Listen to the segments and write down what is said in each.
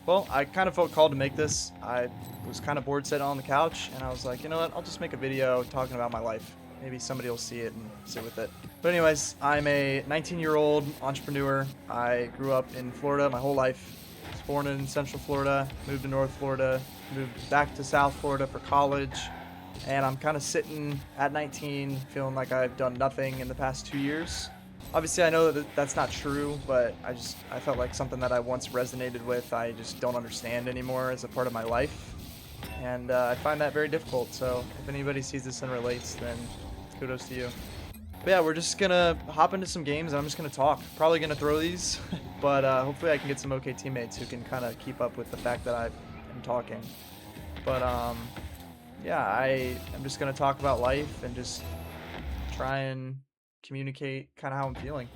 Well, I kind of felt called to make this. I was kind of bored sitting on the couch, and I was like, you know what? I'll just make a video talking about my life. Maybe somebody will see it and sit with it. But anyways, I'm a 19-year-old entrepreneur. I grew up in Florida my whole life. I was born in Central Florida, moved to North Florida, moved back to South Florida for college, and I'm kind of sitting at 19 feeling like I've done nothing in the past 2 years. Obviously, I know that that's not true, but I felt like something that I once resonated with, I just don't understand anymore as a part of my life, and I find that very difficult. So if anybody sees this and relates, then kudos to you. But yeah, we're just gonna hop into some games, and I'm just gonna talk. Probably gonna throw these, but hopefully I can get some okay teammates who can kind of keep up with the fact that I am talking. But yeah, I am just gonna talk about life and just try and communicate kind of how I'm feeling.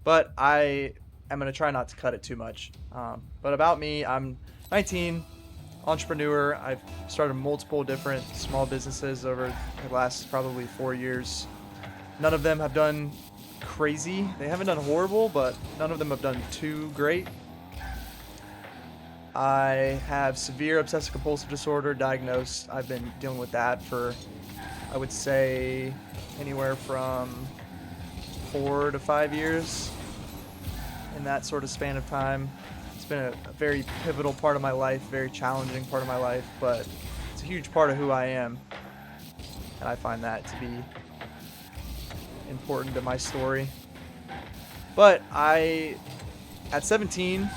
But I am gonna try not to cut it too much. But about me, I'm 19, entrepreneur. I've started multiple different small businesses over the last probably 4 years. None of them have done crazy. They haven't done horrible, but none of them have done too great. I have severe obsessive compulsive disorder diagnosed. I've been dealing with that for, I would say, anywhere from 4 to 5 years. In that sort of span of time. It's been a very pivotal part of my life, very challenging part of my life, but it's a huge part of who I am. And I find that to be important to my story. But I, at 17,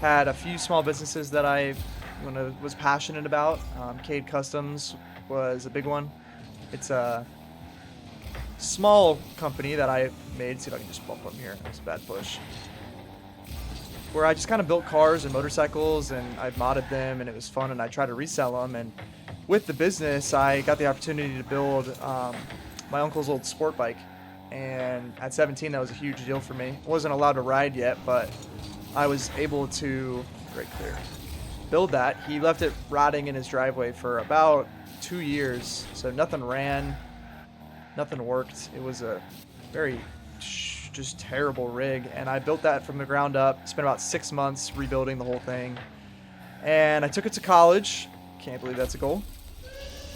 had a few small businesses that I was passionate about. Cade Customs was a big one. It's a small company that I made. See if I can just bump them here. That's a bad push. Where I just kind of built cars and motorcycles, and I modded them, and it was fun, and I tried to resell them. And with the business, I got the opportunity to build my uncle's old sport bike. And at 17, that was a huge deal for me. I wasn't allowed to ride yet, but I was able to, right clear, build that. He left it rotting in his driveway for about 2 years, so nothing ran, nothing worked. It was a very just terrible rig, and I built that from the ground up. Spent about 6 months rebuilding the whole thing, and I took it to college. Can't believe that's a goal.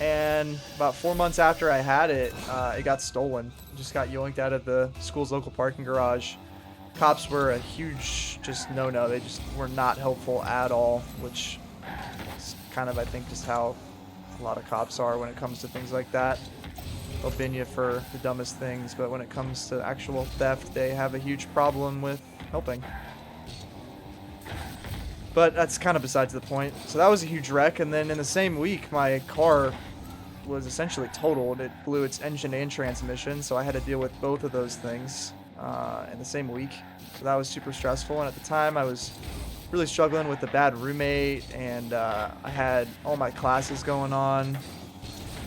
And about 4 months after I had it, it got stolen. It just got yoinked out of the school's local parking garage. Cops were a huge just no-no. They just were not helpful at all, which is kind of, I think, just how a lot of cops are when it comes to things like that. They'll bin you for the dumbest things, but when it comes to actual theft, they have a huge problem with helping. But that's kind of besides the point. So that was a huge wreck, and then in the same week, my car was essentially totaled. It blew its engine and transmission, so I had to deal with both of those things in the same week. So that was super stressful, and at the time, I was really struggling with a bad roommate, and I had all my classes going on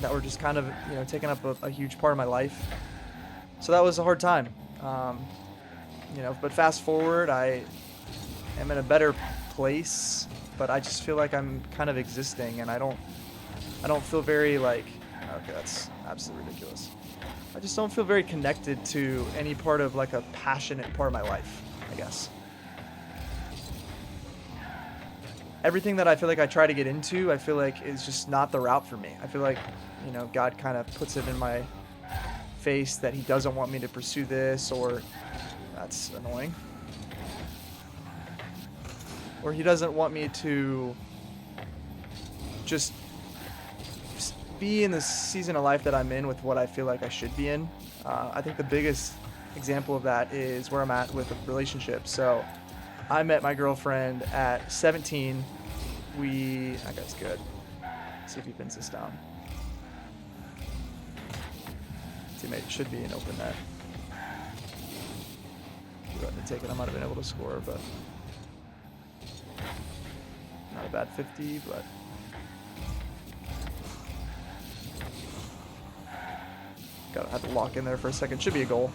that were just kind of, taking up a huge part of my life. So that was a hard time. But fast forward, I am in a better place, but I just feel like I'm kind of existing, and I don't feel very like, okay, that's absolutely ridiculous. I just don't feel very connected to any part of like a passionate part of my life, I guess. Everything that I feel like I try to get into, I feel like is just not the route for me. I feel like, God kind of puts it in my face that he doesn't want me to pursue this, or that's annoying. Or he doesn't want me to just be in the season of life that I'm in with what I feel like I should be in. I think the biggest example of that is where I'm at with a relationship. So I met my girlfriend at 17. That guy's good. Let's see if he pins this down. Teammate should be an open net. Go ahead and take it. I might have been able to score, but not a bad 50, but gotta have to lock in there for a second. Should be a goal.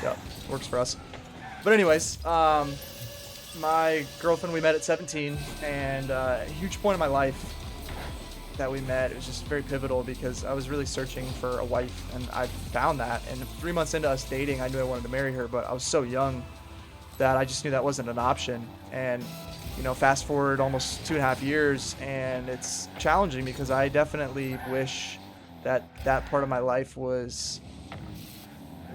Yep, works for us. But anyways, my girlfriend, we met at 17, and a huge point in my life that we met. It was just very pivotal because I was really searching for a wife, and I found that. And 3 months into us dating, I knew I wanted to marry her, but I was so young that I just knew that wasn't an option. And fast forward almost 2.5 years, and it's challenging because I definitely wish that that part of my life was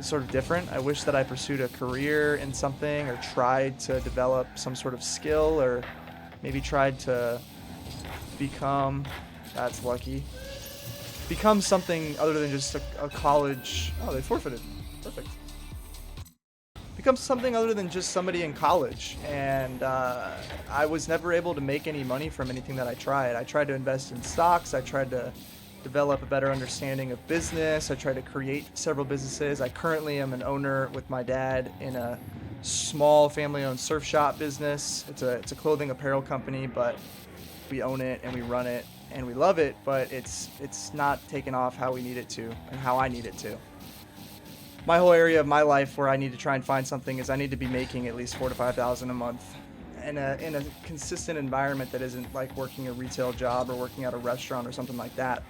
sort of different. I wish that I pursued a career in something or tried to develop some sort of skill or maybe tried to become, that's lucky, become something other than just a college. Oh, they forfeited. Perfect. Become something other than just somebody in college. And I was never able to make any money from anything that I tried. I tried to invest in stocks. I tried to develop a better understanding of business. I tried to create several businesses. I currently am an owner with my dad in a small family-owned surf shop business. It's a clothing apparel company, but we own it and we run it and we love it, but it's not taken off how we need it to and how I need it to. My whole area of my life where I need to try and find something is I need to be making at least $4,000 to $5,000 a month in a consistent environment that isn't like working a retail job or working at a restaurant or something like that.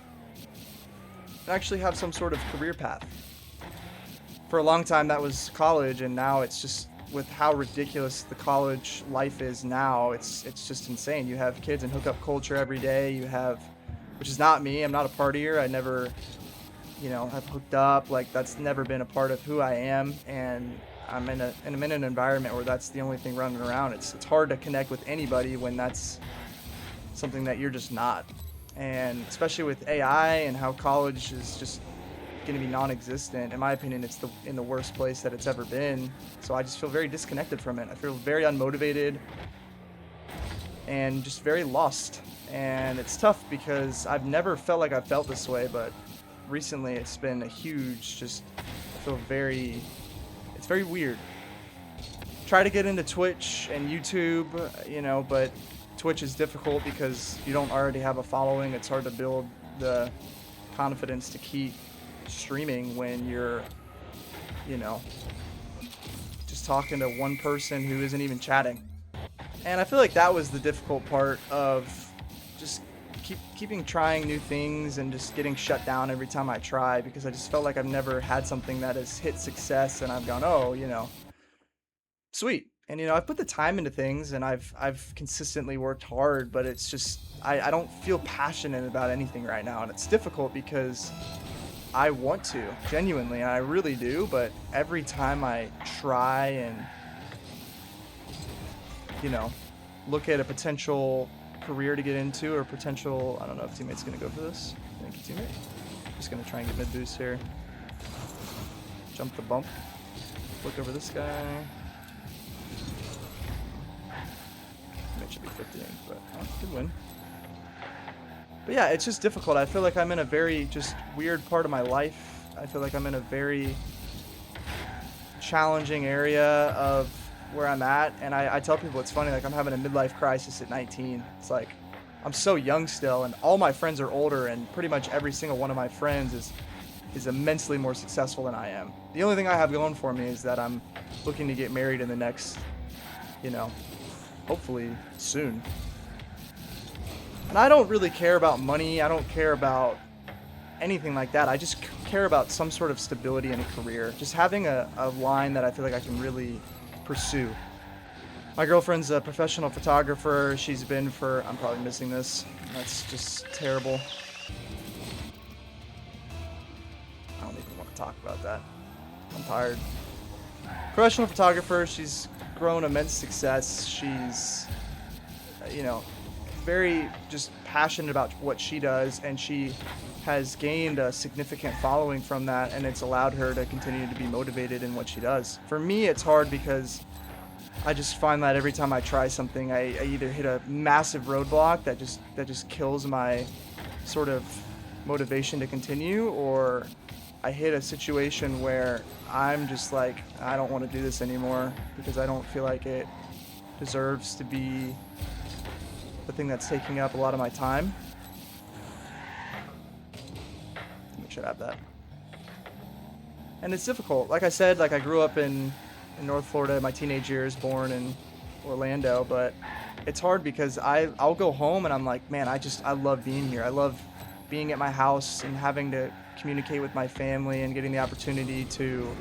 And actually have some sort of career path. For a long time that was college, and now it's just, with how ridiculous the college life is now, it's just insane. You have kids in hookup culture every day. You have, which is not me. I'm not a partier. I never, have hooked up. Like, that's never been a part of who I am. And I'm in an environment where that's the only thing running around. It's hard to connect with anybody when that's something that you're just not. And especially with AI and how college is just going to be non-existent, in my opinion, it's in the worst place that it's ever been. So I just feel very disconnected from it. I feel very unmotivated and just very lost. And it's tough because I've never felt like I've felt this way, but recently it's been a huge, I feel it's very weird. Try to get into Twitch and YouTube, but Twitch is difficult because you don't already have a following. It's hard to build the confidence to keep streaming when you're, just talking to one person who isn't even chatting. And I feel like that was the difficult part of just keeping trying new things and just getting shut down every time I try, because I just felt like I've never had something that has hit success and I've gone, oh, sweet. And I've put the time into things and I've consistently worked hard, but it's just I don't feel passionate about anything right now, and it's difficult because I want to, genuinely, and I really do, but every time I try and look at a potential career to get into or potential, I don't know if teammate's gonna go for this. Thank you, teammate. Just gonna try and get mid boost here. Jump the bump. Look over this guy. It should be 50, but good win. But yeah, it's just difficult. I feel like I'm in a very just weird part of my life. I feel like I'm in a very challenging area of where I'm at, and I tell people it's funny, like I'm having a midlife crisis at 19. It's like I'm so young still, and all my friends are older, and pretty much every single one of my friends is immensely more successful than I am. The only thing I have going for me is that I'm looking to get married in the next, hopefully soon. And I don't really care about money. I don't care about anything like that. I just care about some sort of stability in a career. Just having a line that I feel like I can really pursue. My girlfriend's a professional photographer. She's been for, I'm probably missing this. That's just terrible. I don't even want to talk about that. I'm tired. Professional photographer. She's grown immense success. She's, very just passionate about what she does, and she has gained a significant following from that, and it's allowed her to continue to be motivated in what she does. For me, it's hard because I just find that every time I try something, I either hit a massive roadblock that just kills my sort of motivation to continue, or I hit a situation where I'm just like, I don't want to do this anymore because I don't feel like it deserves to be the thing that's taking up a lot of my time. Make sure I have that. And it's difficult. Like I said, like I grew up in North Florida, my teenage years, born in Orlando, but it's hard because I'll go home and I'm like, man, I love being here. I love being at my house and having to communicate with my family and getting the opportunity to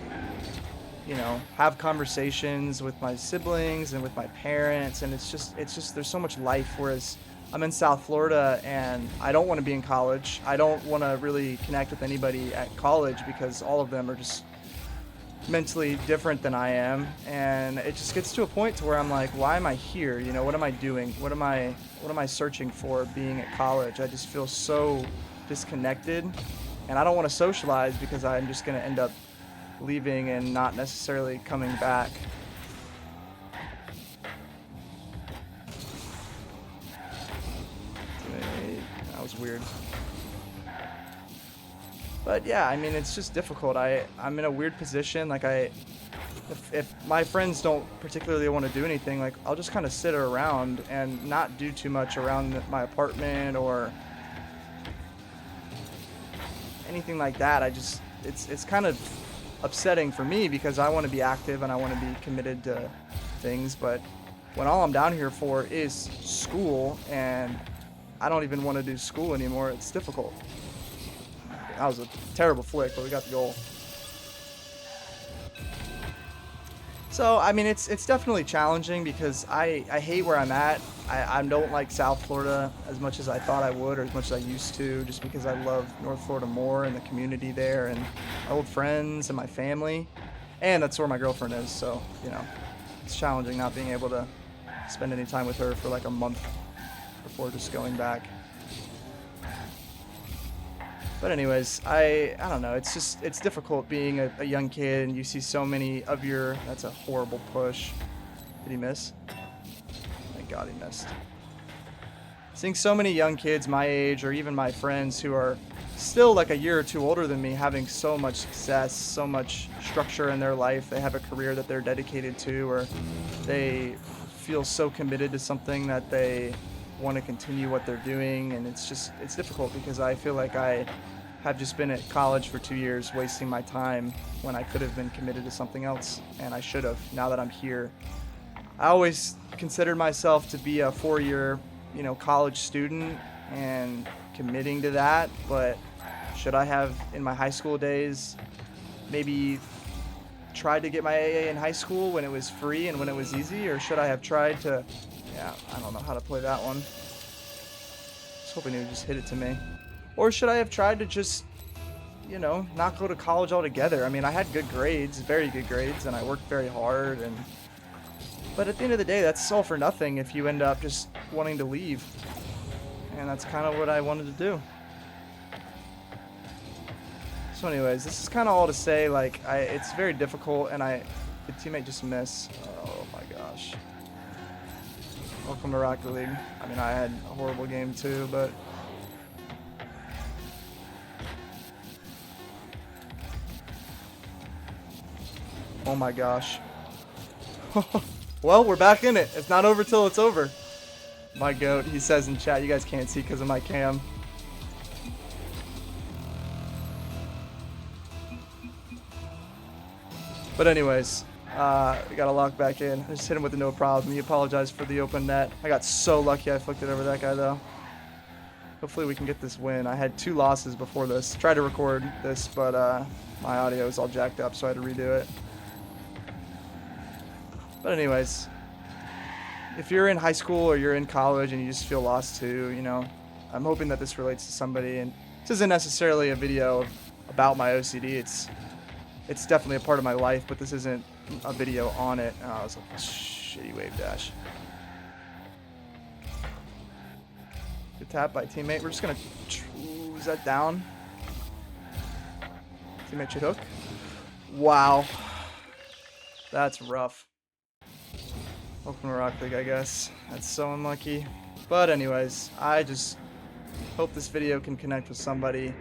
have conversations with my siblings and with my parents, and it's just there's so much life. Whereas I'm in South Florida and I don't want to be in college. I don't want to really connect with anybody at college because all of them are just mentally different than I am, and it just gets to a point to where I'm like, why am I here? What am I doing? What am I searching for being at college? I just feel so disconnected, and I don't want to socialize because I'm just going to end up leaving and not necessarily coming back. Wait, that was weird. But yeah, I mean, it's just difficult. I'm in a weird position. Like if my friends don't particularly want to do anything, like I'll just kind of sit around and not do too much around my apartment or anything like that. It's kind of upsetting for me because I want to be active and I want to be committed to things, but when all I'm down here for is school and I don't even want to do school anymore, it's difficult. That was a terrible flick, but we got the goal. So, I mean, it's definitely challenging because I hate where I'm at. I don't like South Florida as much as I thought I would or as much as I used to, just because I love North Florida more and the community there and my old friends and my family. And that's where my girlfriend is, so, it's challenging not being able to spend any time with her for like a month before just going back. But anyways, I don't know. It's difficult being a young kid and you see so many of your. That's a horrible push. Did he miss? Thank God he missed. Seeing so many young kids my age or even my friends who are still like a year or two older than me having so much success, so much structure in their life. They have a career that they're dedicated to, or they feel so committed to something that they want to continue what they're doing, and it's difficult because I feel like I have just been at college for 2 years wasting my time when I could have been committed to something else, and I should have. Now that I'm here, I always considered myself to be a 4-year college student and committing to that, but should I have in my high school days maybe tried to get my AA in high school when it was free and when it was easy, or should I have tried to, yeah, I don't know how to play that one. Just hoping he would just hit it to me. Or should I have tried to just, not go to college altogether? I mean, I had good grades, very good grades, and I worked very hard, but at the end of the day, that's all for nothing if you end up just wanting to leave. And that's kind of what I wanted to do. So anyways, this is kind of all to say, like, it's very difficult, and the teammate just missed. Oh my gosh. Welcome to Rocket League. I mean, I had a horrible game too, but oh my gosh. Well, we're back in it. It's not over till it's over. My goat, he says in chat. You guys can't see because of my cam. But anyways, we got to lock back in. I just hit him with a no problem. He apologized for the open net. I got so lucky I flicked it over that guy, though. Hopefully we can get this win. I had 2 losses before this. Tried to record this, but my audio is all jacked up, so I had to redo it. But anyways, if you're in high school or you're in college and you just feel lost too, I'm hoping that this relates to somebody. And this isn't necessarily a video about my OCD. It's definitely a part of my life, but this isn't a video on it. Oh, it was a shitty wave dash. Good tap by teammate. We're just gonna choose that down. Teammate should hook. Wow, that's rough. Welcome to Rocket League, I guess. That's so unlucky. But anyways, I just hope this video can connect with somebody.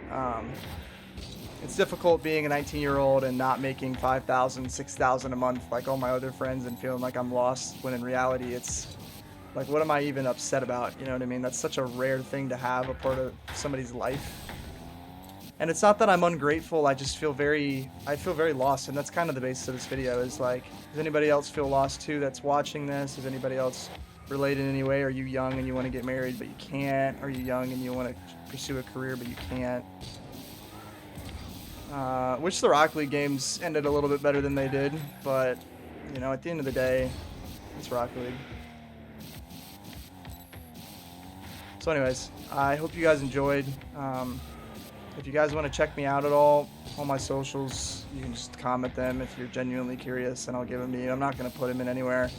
It's difficult being a 19-year-old and not making $5,000, $6,000 a month like all my other friends and feeling like I'm lost, when in reality it's like, what am I even upset about? You know what I mean? That's such a rare thing to have a part of somebody's life. And it's not that I'm ungrateful, I just feel very lost, and that's kind of the basis of this video, is like, does anybody else feel lost too that's watching this? Does anybody else relate in any way? Are you young and you want to get married but you can't? Are you young and you want to pursue a career but you can't? Wish the Rocket League games ended a little bit better than they did, but you know, at the end of the day, it's Rocket League. So anyways, I hope you guys enjoyed. If you guys want to check me out at all on my socials, you can just comment them if you're genuinely curious, and I'll give them to you. I'm not going to put them in anywhere.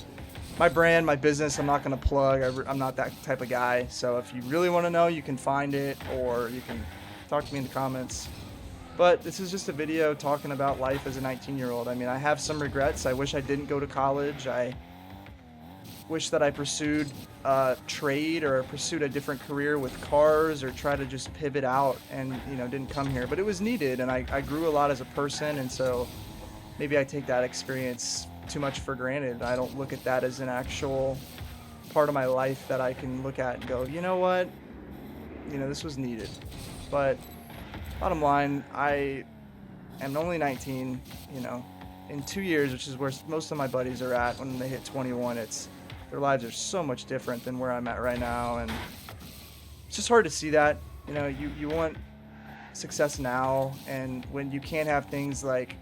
My brand, my business, I'm not going to plug. I'm not that type of guy. So if you really want to know, you can find it, or you can talk to me in the comments. But this is just a video talking about life as a 19-year-old. I mean, I have some regrets. I wish I didn't go to college. I wish that I pursued trade or pursued a different career with cars, or try to just pivot out and, you know, didn't come here. But it was needed, and I grew a lot as a person, and so maybe I take that experience too much for granted. I don't look at that as an actual part of my life that I can look at and go, you know what, you know, this was needed. But bottom line, I am only 19, you know. In 2 years, which is where most of my buddies are at when they hit 21, their lives are so much different than where I'm at right now, and it's just hard to see that. You know, you want success now, and when you can't have things like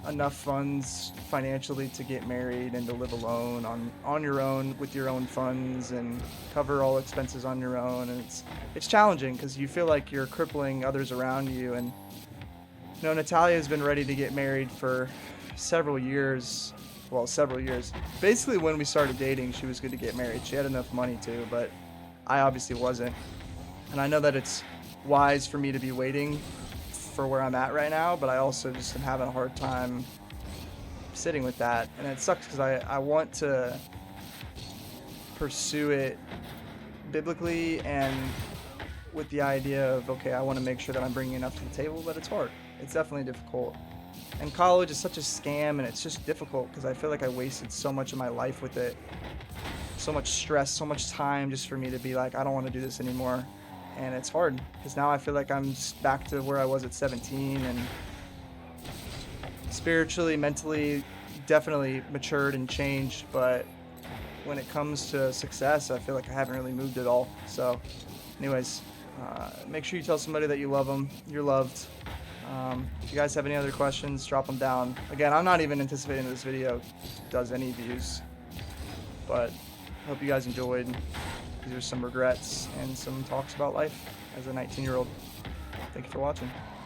enough funds financially to get married and to live alone on your own with your own funds and cover all expenses on your own, and it's challenging because you feel like you're crippling others around you. And you know, Natalia has been ready to get married for several years. Well, several years. Basically, when we started dating, she was good to get married. She had enough money to, but I obviously wasn't. And I know that it's wise for me to be waiting for where I'm at right now, but I also just am having a hard time sitting with that. And it sucks because I want to pursue it biblically and with the idea of, okay, I want to make sure that I'm bringing enough to the table, but it's hard. It's definitely difficult. And college is such a scam, and it's just difficult because I feel like I wasted so much of my life with it. So much stress, so much time just for me to be like, I don't want to do this anymore. And it's hard because now I feel like I'm just back to where I was at 17, and spiritually, mentally, definitely matured and changed. But when it comes to success, I feel like I haven't really moved at all. So anyways, make sure you tell somebody that you love them, you're loved. If you guys have any other questions, drop them down. Again, I'm not even anticipating this video does any views, but I hope you guys enjoyed. These are some regrets and some talks about life as a 19-year-old. Thank you for watching.